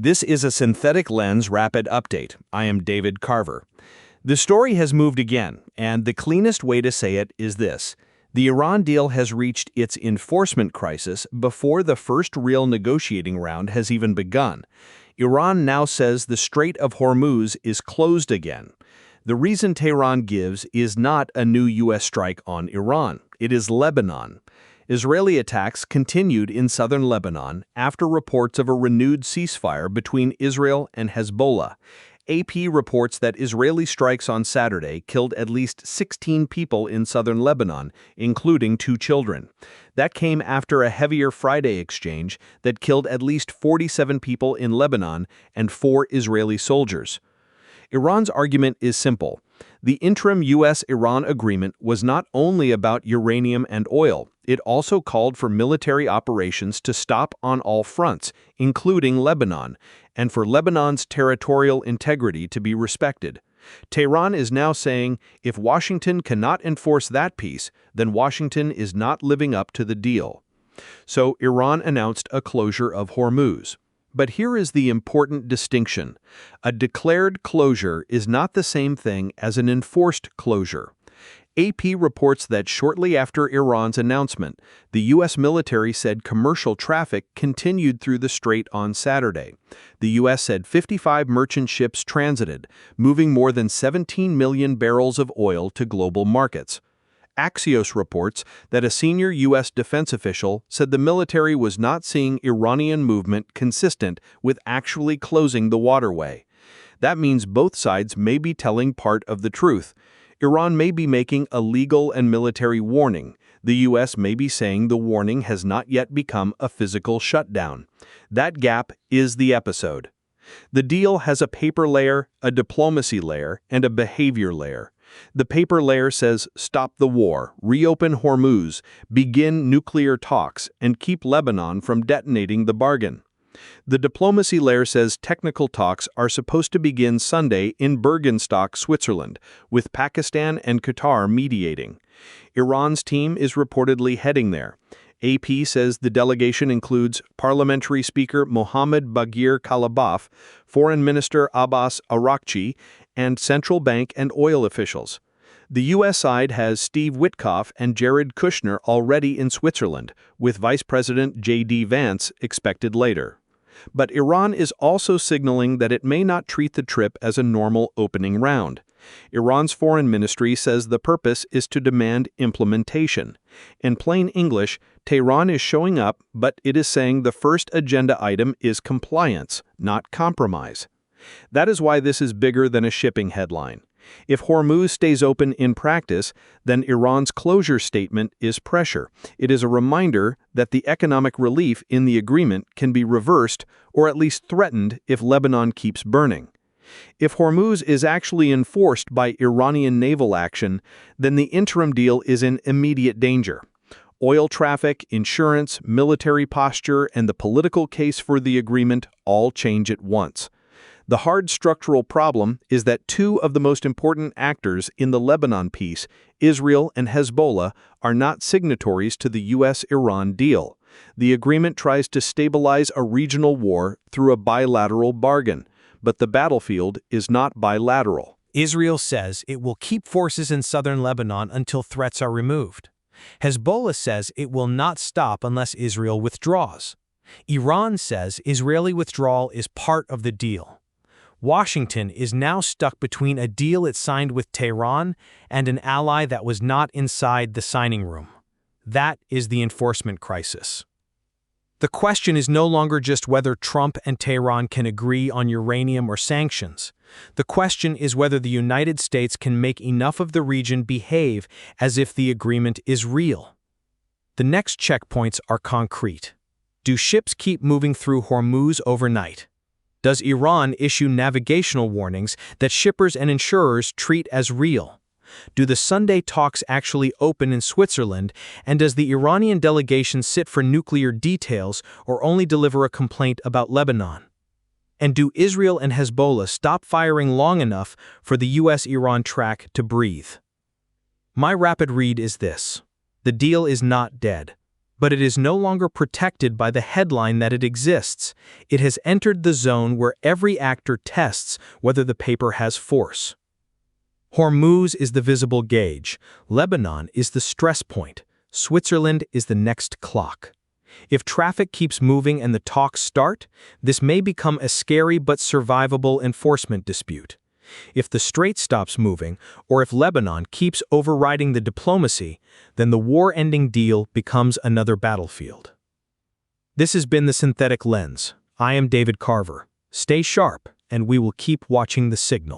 This is a Synthetic Lens Rapid Update. I am David Carver. The story has moved again, and the cleanest way to say it is this. The Iran deal has reached its enforcement crisis before the first real negotiating round has even begun. Iran now says the Strait of Hormuz is closed again. The reason Tehran gives is not a new U.S. strike on Iran. It is Lebanon. Israeli attacks continued in southern Lebanon after reports of a renewed ceasefire between Israel and Hezbollah. AP reports that Israeli strikes on Saturday killed at least 16 people in southern Lebanon, including 2 children. That came after a heavier Friday exchange that killed at least 47 people in Lebanon and 4 Israeli soldiers. Iran's argument is simple. The interim U.S.-Iran agreement was not only about uranium and oil, it also called for military operations to stop on all fronts, including Lebanon, and for Lebanon's territorial integrity to be respected. Tehran is now saying if Washington cannot enforce that piece, then Washington is not living up to the deal. So Iran announced a closure of Hormuz. But here is the important distinction. A declared closure is not the same thing as an enforced closure. AP reports that shortly after Iran's announcement, the U.S. military said commercial traffic continued through the strait on Saturday. The U.S. said 55 merchant ships transited, moving more than 17 million barrels of oil to global markets. Axios reports that a senior U.S. defense official said the military was not seeing Iranian movement consistent with actually closing the waterway. That means both sides may be telling part of the truth. Iran may be making a legal and military warning. The U.S. may be saying the warning has not yet become a physical shutdown. That gap is the episode. The deal has a paper layer, a diplomacy layer, and a behavior layer. The paper layer says stop the war, reopen Hormuz, begin nuclear talks, and keep Lebanon from detonating the bargain. The diplomacy layer says technical talks are supposed to begin Sunday in Bergenstock, Switzerland, with Pakistan and Qatar mediating. Iran's team is reportedly heading there. AP says the delegation includes Parliamentary Speaker Mohammad Bagher Kalibaf, Foreign Minister Abbas Araghchi, and central bank and oil officials. The U.S. side has Steve Witkoff and Jared Kushner already in Switzerland, with Vice President J.D. Vance expected later. But Iran is also signaling that it may not treat the trip as a normal opening round. Iran's foreign ministry says the purpose is to demand implementation. In plain English, Tehran is showing up, but it is saying the first agenda item is compliance, not compromise. That is why this is bigger than a shipping headline. If Hormuz stays open in practice, then Iran's closure statement is pressure. It is a reminder that the economic relief in the agreement can be reversed or at least threatened if Lebanon keeps burning. If Hormuz is actually enforced by Iranian naval action, then the interim deal is in immediate danger. Oil traffic, insurance, military posture, and the political case for the agreement all change at once. The hard structural problem is that 2 of the most important actors in the Lebanon peace, Israel and Hezbollah, are not signatories to the U.S.-Iran deal. The agreement tries to stabilize a regional war through a bilateral bargain, but the battlefield is not bilateral. Israel says it will keep forces in southern Lebanon until threats are removed. Hezbollah says it will not stop unless Israel withdraws. Iran says Israeli withdrawal is part of the deal. Washington is now stuck between a deal it signed with Tehran and an ally that was not inside the signing room. That is the enforcement crisis. The question is no longer just whether Trump and Tehran can agree on uranium or sanctions. The question is whether the United States can make enough of the region behave as if the agreement is real. The next checkpoints are concrete. Do ships keep moving through Hormuz overnight? Does Iran issue navigational warnings that shippers and insurers treat as real? Do the Sunday talks actually open in Switzerland, and does the Iranian delegation sit for nuclear details or only deliver a complaint about Lebanon? And do Israel and Hezbollah stop firing long enough for the U.S.-Iran track to breathe? My rapid read is this. The deal is not dead. But it is no longer protected by the headline that it exists. It has entered the zone where every actor tests whether the paper has force. Hormuz is the visible gauge. Lebanon is the stress point. Switzerland is the next clock. If traffic keeps moving and the talks start, this may become a scary but survivable enforcement dispute. If the Strait stops moving, or if Lebanon keeps overriding the diplomacy, then the war-ending deal becomes another battlefield. This has been The Synthetic Lens. I am David Carver. Stay sharp, and we will keep watching the signal.